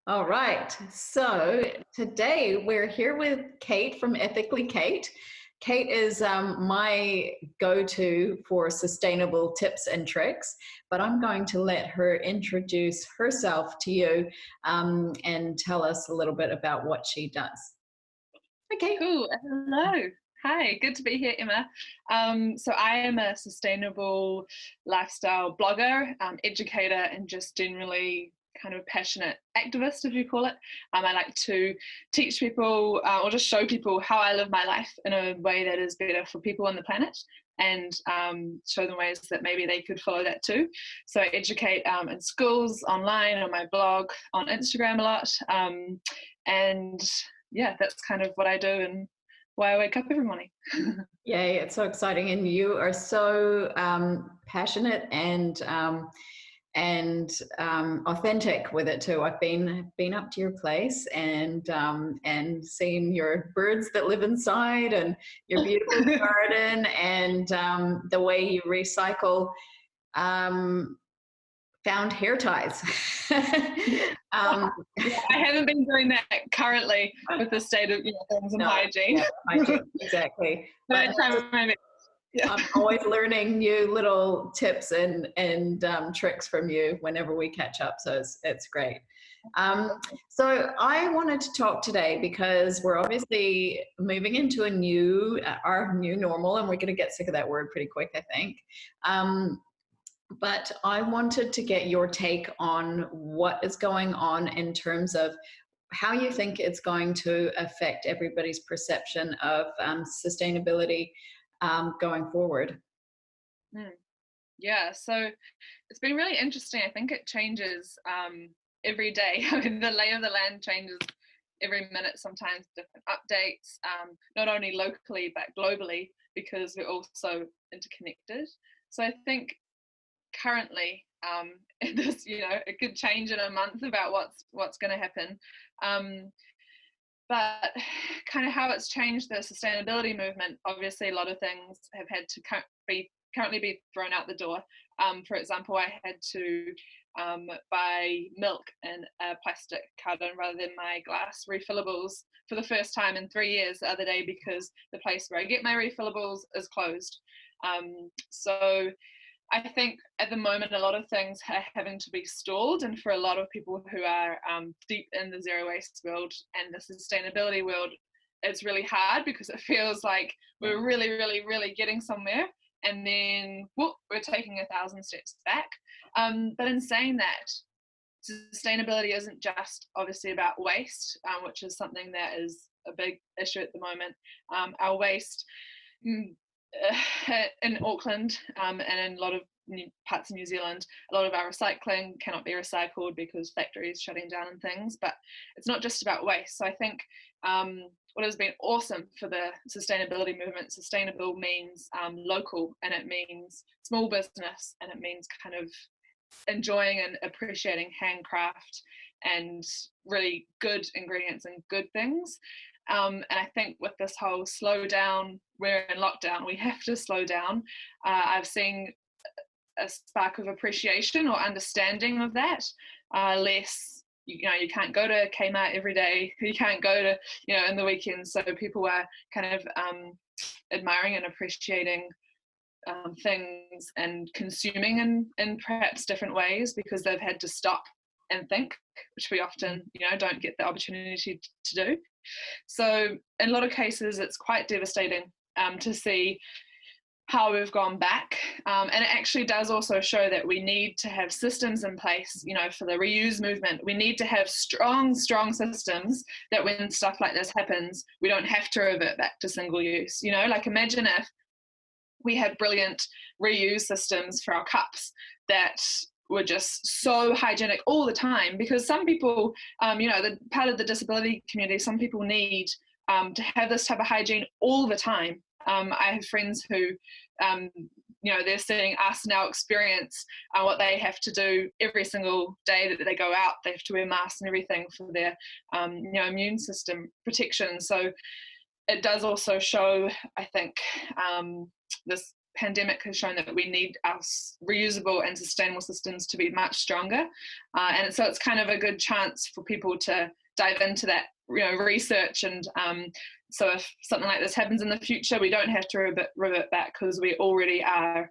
All right. So today we're here with Kate from Ethically Kate. Kate is my go-to for sustainable tips and tricks, but I'm going to let her introduce herself to you and tell us a little bit about what she does. Okay. Cool. Hello. Hi, good to be here, Emma. So I am a sustainable lifestyle blogger, educator, and just generally kind of passionate activist, if you call it. I like to teach people or just show people how I live my life in a way that is better for people on the planet and show them ways that maybe they could follow that too. So I educate in schools, online, on my blog, on Instagram a lot. And yeah, that's kind of what I do and why I wake up every morning. Yay, it's so exciting. And you are so passionate and authentic with it too. I've been up to your place and seen your birds that live inside and your beautiful garden and the way you recycle um, found hair ties. um, Yeah, I haven't been doing that currently with the state of things and no, hygiene. yeah, hygiene, exactly. But I But try my best. Yeah. I'm always learning new little tips and tricks from you whenever we catch up. So it's great. So I wanted to talk today because we're obviously moving into our new normal, and we're going to get sick of that word pretty quick, I think. But I wanted to get your take on what is going on in terms of how you think it's going to affect everybody's perception of sustainability going forward. Mm. Yeah, so it's been really interesting. I think it changes every day. I mean, the lay of the land changes every minute, sometimes different updates, not only locally but globally, because we're also interconnected. So I think currently this, it could change in a month about what's going to happen. But kind of how it's changed the sustainability movement, obviously a lot of things have had to currently be thrown out the door. For example, I had to buy milk in a plastic carton rather than my glass refillables for the first time in 3 years the other day because the place where I get my refillables is closed. So I think at the moment a lot of things are having to be stalled, and for a lot of people who are deep in the zero waste world and the sustainability world, it's really hard because it feels like we're really, really, really getting somewhere, and then whoop, we're taking 1,000 steps back. But in saying that, sustainability isn't just obviously about waste, which is something that is a big issue at the moment. Our waste in Auckland and in a lot of parts of New Zealand, a lot of our recycling cannot be recycled because factories shutting down and things. But it's not just about waste. So I think what has been awesome for the sustainability movement, sustainable means local, and it means small business, and it means kind of enjoying and appreciating handcraft and really good ingredients and good things. And I think with this whole slow down, we're in lockdown, we have to slow down. I've seen a spark of appreciation or understanding of that. Less, you can't go to Kmart every day. You can't go to, in the weekends. So people are kind of admiring and appreciating things and consuming in perhaps different ways because they've had to stop and think, which we often, don't get the opportunity to do. So in a lot of cases, it's quite devastating to see how we've gone back. And it actually does also show that we need to have systems in place, for the reuse movement. We need to have strong systems that when stuff like this happens, we don't have to revert back to single use. Like imagine if we had brilliant reuse systems for our cups that were just so hygienic all the time, because some people, the part of the disability community, some people need to have this type of hygiene all the time. I have friends who, they're seeing us now experience what they have to do every single day that they go out. They have to wear masks and everything for their, immune system protection. So it does also show, I think, this pandemic has shown that we need our reusable and sustainable systems to be much stronger, and so it's kind of a good chance for people to dive into that, research, and so if something like this happens in the future, we don't have to revert back, because we already are,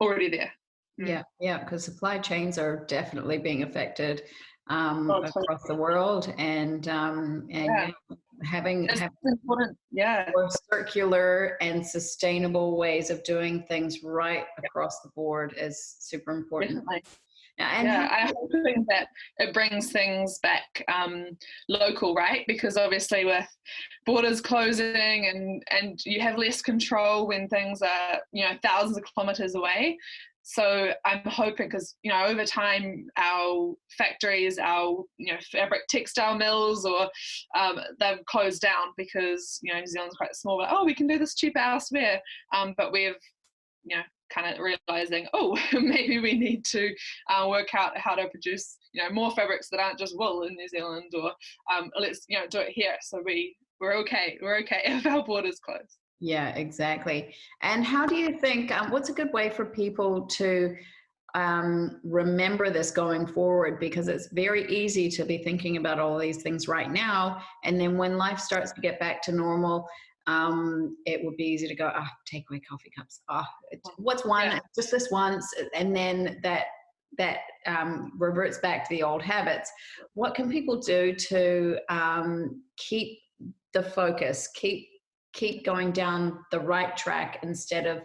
already there. Yeah, because supply chains are definitely being affected Oh, totally. across the world, and having important. Yeah, more circular and sustainable ways of doing things right across the board is super important. definitely. And yeah, I'm hoping that it brings things back local, right? Because obviously with borders closing, and you have less control when things are, thousands of kilometers away. So I'm hoping, because, over time, our factories, our, fabric textile mills, or they've closed down because, New Zealand's quite small, but, we can do this cheaper elsewhere. But we've, kind of realizing, maybe we need to work out how to produce, more fabrics that aren't just wool in New Zealand, or let's, do it here. So we're okay if our borders close. Yeah, exactly. And how do you think, what's a good way for people to remember this going forward? Because it's very easy to be thinking about all these things right now, and then when life starts to get back to normal, it would be easy to go, take away coffee cups. What's one, just this once, and then that reverts back to the old habits. What can people do to keep the focus, keep going down the right track, instead of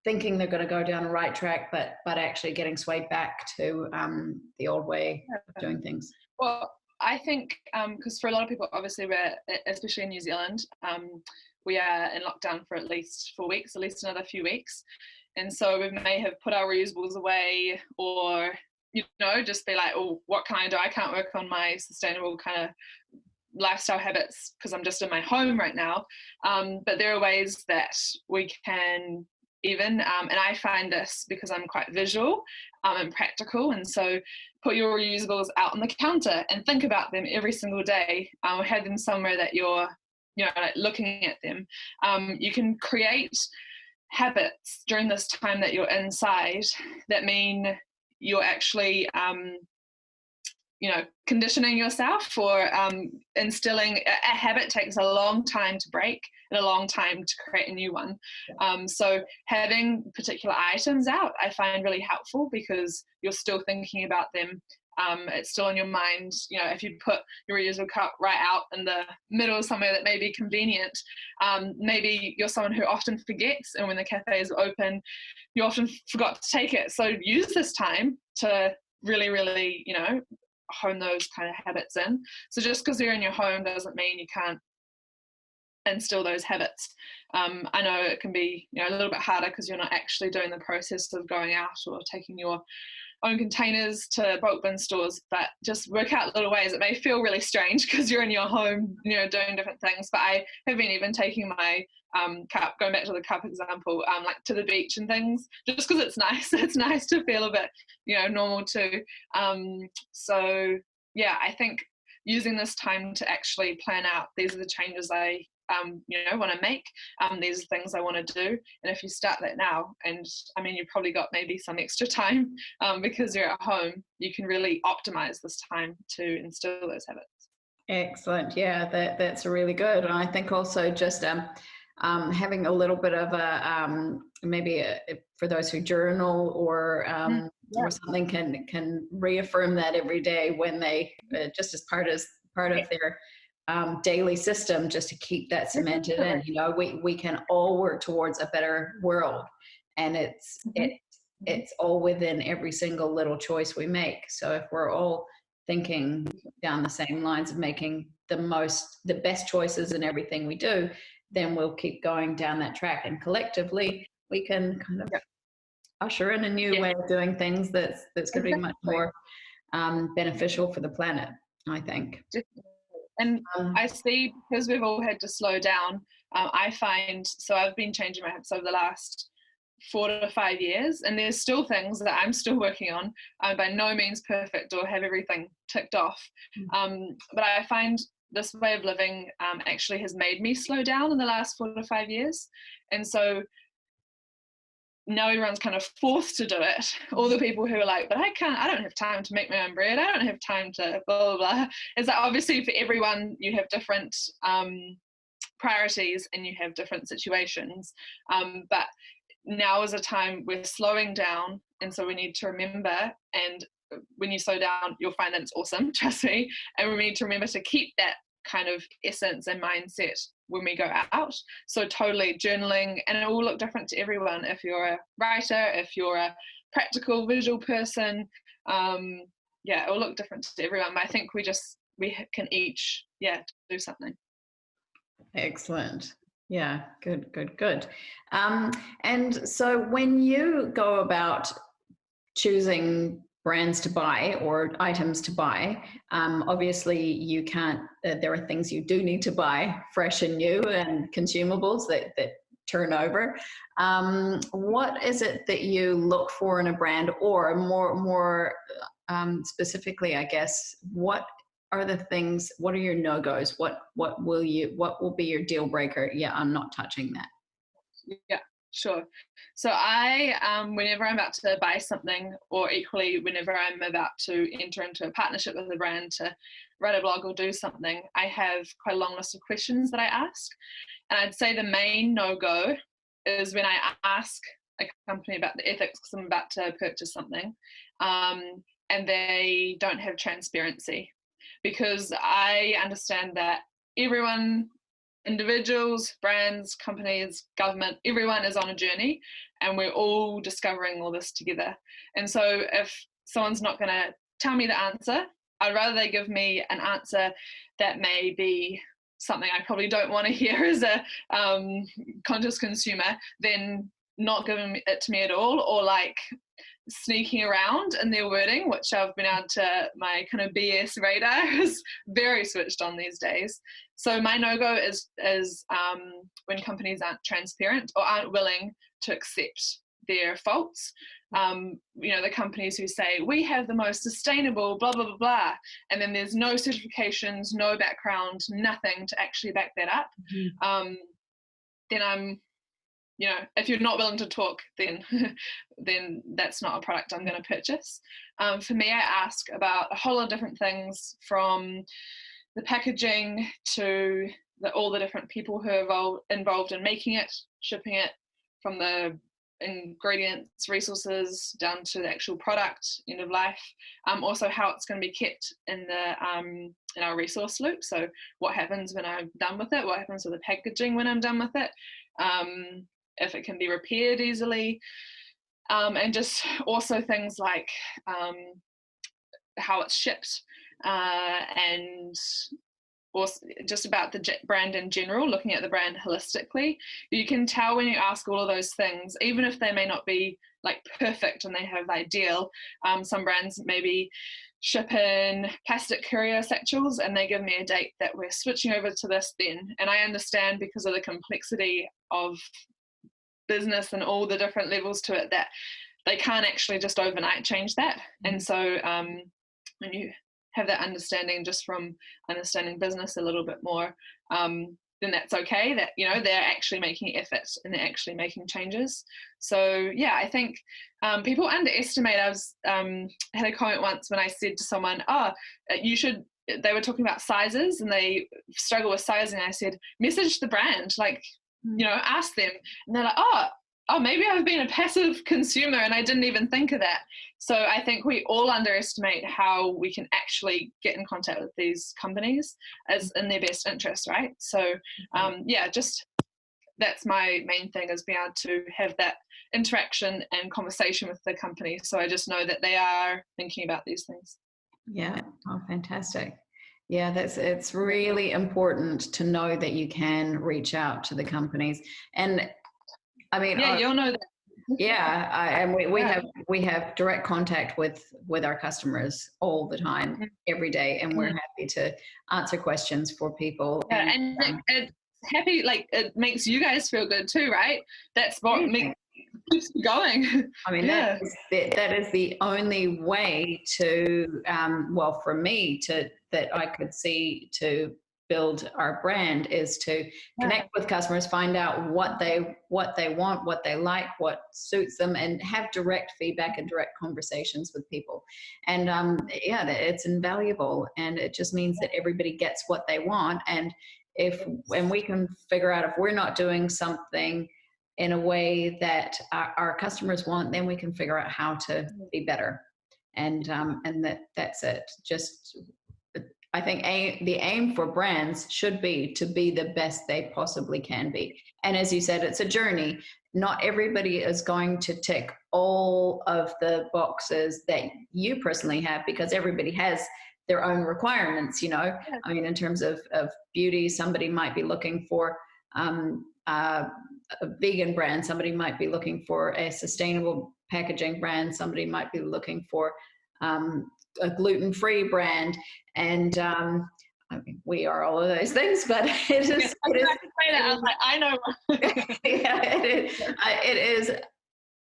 thinking they're going to go down the right track, but actually getting swayed back to the old way of doing things? Well, I think because for a lot of people, obviously, we're, especially in New Zealand, we are in lockdown for at least 4 weeks, at least another few weeks. And so we may have put our reusables away, or, just be like, what can I do? I can't work on my sustainable kind of lifestyle habits because I'm just in my home right now. But there are ways that we can even, and I find this because I'm quite visual and practical, and so put your reusables out on the counter and think about them every single day. Have them somewhere that you're, like looking at them. You can create habits during this time that you're inside that mean you're actually conditioning yourself, or instilling a habit takes a long time to break and a long time to create a new one. So having particular items out, I find really helpful, because you're still thinking about them. It's still in your mind. If you put your reusable cup right out in the middle somewhere that may be convenient, maybe you're someone who often forgets, and when the cafe is open, you often forgot to take it. So use this time to really, really, hone those kind of habits in. So just because you're in your home doesn't mean you can't instill those habits. I know it can be, a little bit harder because you're not actually doing the process of going out or taking your own containers to bulk bin stores, but just work out little ways. It may feel really strange because you're in your home, doing different things, but I have been even taking my cup, going back to the cup example, like to the beach and things, just because it's nice. It's nice to feel a bit, normal too. So yeah, I think using this time to actually plan out, these are the changes I want to make, these are things I want to do. And if you start that now, and I mean, you've probably got maybe some extra time because you're at home, you can really optimize this time to instill those habits. Excellent. Yeah, that's really good. And I think also just having a little bit of a maybe for those who journal, or something, can reaffirm that every day when they just as part of their daily system, just to keep that cemented in. We can all work towards a better world, and it's all within every single little choice we make. So if we're all thinking down the same lines of making the best choices in everything we do, then we'll keep going down that track, and collectively we can kind of usher in a new way of doing things that's going to be much more beneficial for the planet, I think. And I see, because we've all had to slow down, I find, so I've been changing my habits over the last 4 to 5 years, and there's still things that I'm still working on. I'm by no means perfect or have everything ticked off. But I find this way of living actually has made me slow down in the last 4 to 5 years. And so now everyone's kind of forced to do it. All the people who are like, but I don't have time to make my own bread. I don't have time to blah, blah, blah. It's like, obviously for everyone, you have different priorities and you have different situations. But now is a time we're slowing down. And so we need to remember, and when you slow down, you'll find that it's awesome, trust me. And we need to remember to keep that kind of essence and mindset when we go out. So totally journaling, and it will look different to everyone. If you're a writer, if you're a practical visual person, it will look different to everyone. But I think we can each, do something. Excellent. Yeah, good. And so when you go about choosing brands to buy or items to buy, obviously you can't, there are things you do need to buy fresh and new and consumables that turn over. What is it that you look for in a brand, or more specifically, I guess, what are the things, what are your no-goes? What will be your deal breaker? Yeah, I'm not touching that. Yeah, sure. So I, whenever I'm about to buy something, or equally whenever I'm about to enter into a partnership with a brand to write a blog or do something, I have quite a long list of questions that I ask. And I'd say the main no-go is when I ask a company about the ethics because I'm about to purchase something, and they don't have transparency. Because I understand that everyone, individuals, brands, companies, government, everyone is on a journey, and we're all discovering all this together. And so if someone's not going to tell me the answer, I'd rather they give me an answer that may be something I probably don't want to hear as a conscious consumer than not giving it to me at all, or like sneaking around in their wording, which I've been able to, my kind of BS radar is very switched on these days. So my no-go is when companies aren't transparent or aren't willing to accept their faults. The companies who say, we have the most sustainable, blah, blah, blah, blah, and then there's no certifications, no background, nothing to actually back that up. Then I'm, if you're not willing to talk, then that's not a product I'm going to purchase. For me, I ask about a whole lot of different things, from the packaging to all the different people who are involved in making it, shipping it, from the ingredients, resources, down to the actual product, end of life. Also how it's going to be kept in our resource loop. So what happens when I'm done with it? What happens with the packaging when I'm done with it? If it can be repaired easily, and just also things like how it's shipped, and also just about the brand in general, looking at the brand holistically. You can tell when you ask all of those things, even if they may not be like perfect and they have ideal. Some brands maybe ship in plastic courier satchels and they give me a date that we're switching over to this then, and I understand because of the complexity of business and all the different levels to it that they can't actually just overnight change that. And so when you have that understanding just from understanding business a little bit more, then that's okay, that they're actually making efforts and they're actually making changes. So yeah, I think people underestimate. I had a comment once when I said to someone, they were talking about sizes and they struggle with sizing. I said, message the brand, ask them. And they're like, oh, maybe I've been a passive consumer and I didn't even think of that. So I think we all underestimate how we can actually get in contact with these companies as in their best interest, right? So just that's my main thing, is being able to have that interaction and conversation with the company. So I just know that they are thinking about these things. Yeah. Oh, fantastic. Yeah, it's really important to know that you can reach out to the companies. And I mean, you'll know that. Yeah, and we have direct contact with our customers all the time, every day, and we're happy to answer questions for people. Yeah, and it's happy, like it makes you guys feel good too, right? That's what keeps you going. I mean, that is the only way to, for me that I could see to build our brand is to connect with customers, find out what they want, what they like, what suits them, and have direct feedback and direct conversations with people. And yeah, it's invaluable, and it just means that everybody gets what they want. And we can figure out if we're not doing something in a way that our customers want, then we can figure out how to be better. And that's it. Just, I think the aim for brands should be to be the best they possibly can be. And as you said, it's a journey. Not everybody is going to tick all of the boxes that you personally have, because everybody has their own requirements, you know. I mean, in terms of beauty, somebody might be looking for a vegan brand, somebody might be looking for a sustainable packaging brand, somebody might be looking for a gluten-free brand, and I mean, we are all of those things, but it is. I was like, I know. Yeah, it is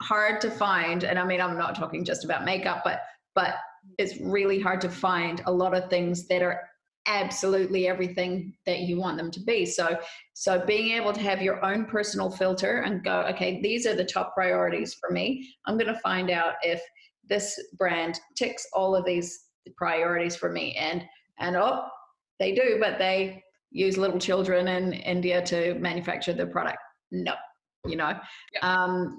hard to find, and I mean, I'm not talking just about makeup, but it's really hard to find a lot of things that are absolutely everything that you want them to be. So being able to have your own personal filter and go, okay, these are the top priorities for me. I'm going to find out if this brand ticks all of these priorities for me, and oh, they do, but they use little children in India to manufacture the product. No, you know.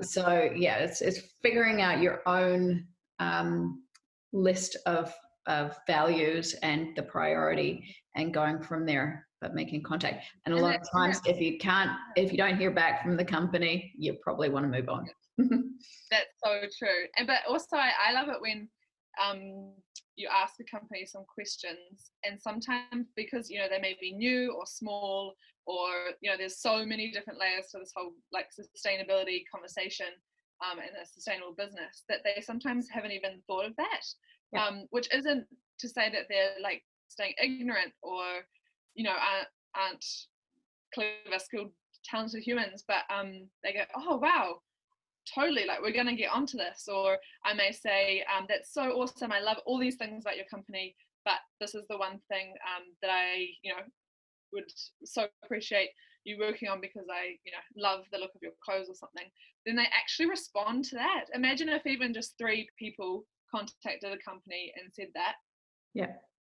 So yeah, it's figuring out your own list of values and the priority, and going from there, but making contact. And a lot of times, if you don't hear back from the company, you probably want to move on. That's so true. And but also I love it when you ask the company some questions, and sometimes, because you know they may be new or small, or you know there's so many different layers to this whole like sustainability conversation and a sustainable business, that they sometimes haven't even thought of that. Which isn't to say that they're like staying ignorant, or you know aren't clever, skilled, talented humans, but they go, oh wow, totally, like we're going to get onto this. Or I may say, that's so awesome, I love all these things about your company, but this is the one thing that I would so appreciate you working on, because I love the look of your clothes or something. Then they actually respond to that. Imagine if even just 3 people contacted a company and said that.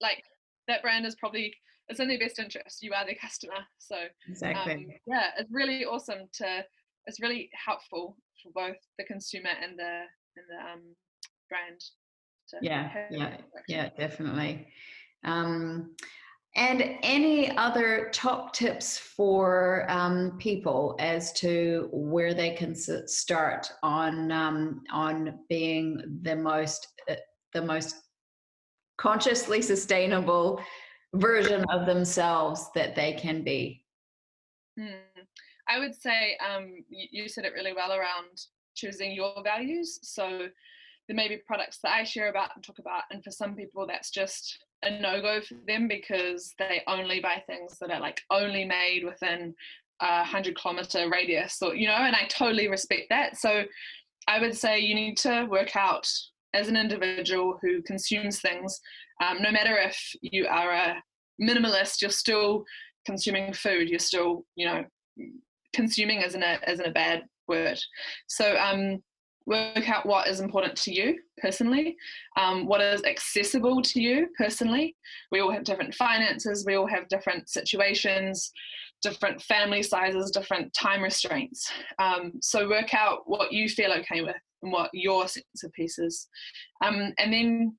Like that brand is probably, it's in their best interest. You are their customer. So exactly. Yeah, it's really awesome it's really helpful for both the consumer and the brand to yeah, definitely. And any other top tips for people as to where they can start on being the most consciously sustainable version of themselves that they can be? I would say you said it really well around choosing your values. So there may be products that I share about and talk about, and for some people that's just a no-go for them, because they only buy things that are like only made within a 100-kilometer radius, or and I totally respect that. So I would say you need to work out as an individual who consumes things, no matter if you are a minimalist, you're still consuming food, you're still consuming isn't a bad word. So work out what is important to you personally, what is accessible to you personally. We all have different finances, we all have different situations, different family sizes, different time restraints. So work out what you feel okay with and what your sense of peace is. And then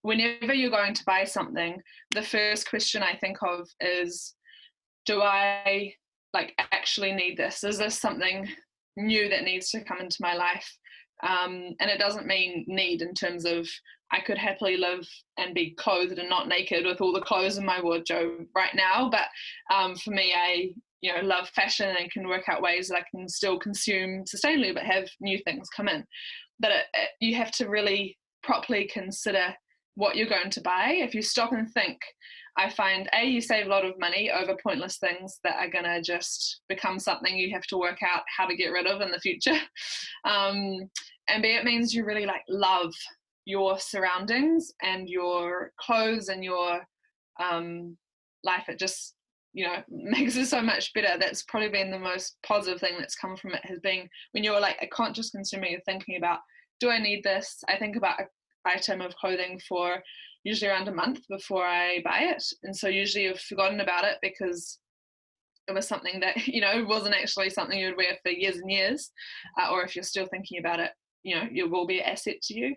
whenever you're going to buy something, the first question I think of is, do I actually need this? Is this something new that needs to come into my life? And it doesn't mean need in terms of I could happily live and be clothed and not naked with all the clothes in my wardrobe right now. But for me, I love fashion and can work out ways that I can still consume sustainably but have new things come in. But you have to really properly consider what you're going to buy. If you stop and think, I find you save a lot of money over pointless things that are going to just become something you have to work out how to get rid of in the future. And B, it means you really love your surroundings and your clothes and your life. It just makes it so much better. That's probably been the most positive thing that's come from it, has been when you're like a conscious consumer, you're thinking about, do I need this? I think about an item of clothing for usually around a month before I buy it. And so usually you've forgotten about it because it was something that, wasn't actually something you'd wear for years and years. Or if you're still thinking about it, it will be an asset to you.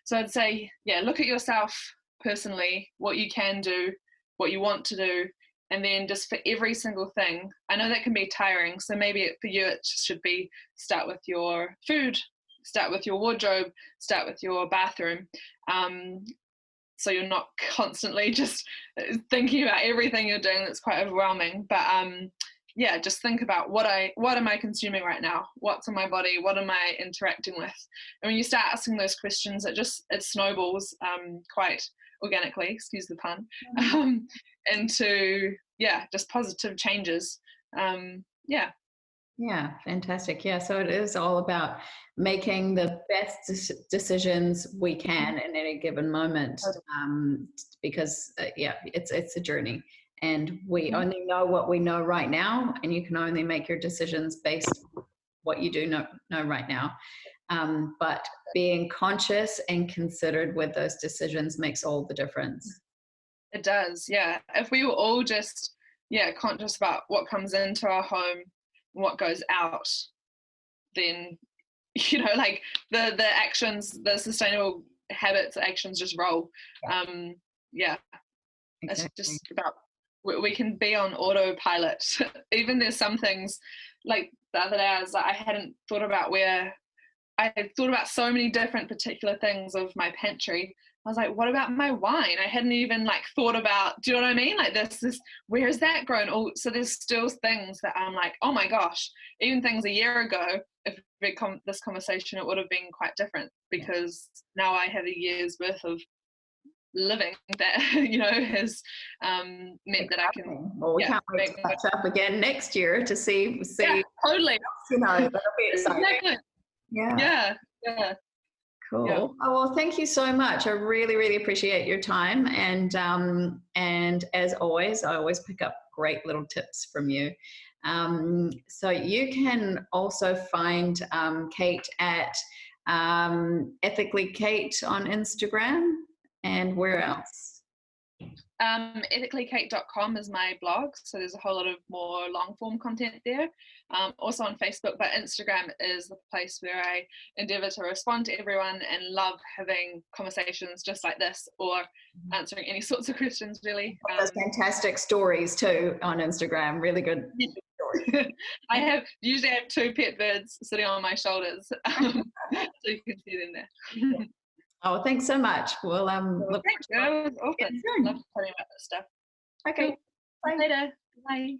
So I'd say, look at yourself personally, what you can do, what you want to do, and then just for every single thing. I know that can be tiring, so maybe for you it should be start with your food, start with your wardrobe, start with your bathroom. So you're not constantly just thinking about everything you're doing. That's quite overwhelming. But just think about what am I consuming right now? What's in my body? What am I interacting with? And when you start asking those questions, it snowballs quite organically, excuse the pun, into just positive changes. Yeah, fantastic. Yeah, so it is all about making the best decisions we can in any given moment, because it's a journey, and we only know what we know right now, and you can only make your decisions based on what you do know right now. But being conscious and considered with those decisions makes all the difference. It does, yeah. If we were all just conscious about what comes into our home, what goes out, then like the actions, the sustainable habits, actions just roll. It's just about, we can be on autopilot. Even there's some things, like the other day I hadn't thought about, where I had thought about so many different particular things of my pantry. I was like, what about my wine? I hadn't even thought about, do you know what I mean? Like this, where is that grown? Oh, so there's still things that I'm like, oh my gosh, even things a year ago, if we this conversation, it would have been quite different, because now I have a year's worth of living that, has meant that I can. Well, we can't wait to catch up again next year to see. Yeah, totally. That'll be exciting. Exactly. Yeah. Cool. Yeah. Oh, well, thank you so much. I really, really appreciate your time. And as always, I always pick up great little tips from you. So you can also find Kate at Ethically Kate on Instagram. And where else? Ethicallykate.com is my blog, so there's a whole lot of more long form content there. Also on Facebook, but Instagram is the place where I endeavour to respond to everyone and love having conversations just like this, or answering any sorts of questions, really. Those fantastic stories too on Instagram, really good stories. I usually have 2 pet birds sitting on my shoulders, so you can see them there. Oh, thanks so much. We'll look. Thanks, girl. It was awesome. Love talking about this stuff. Okay. Cool. Bye. Later. Bye.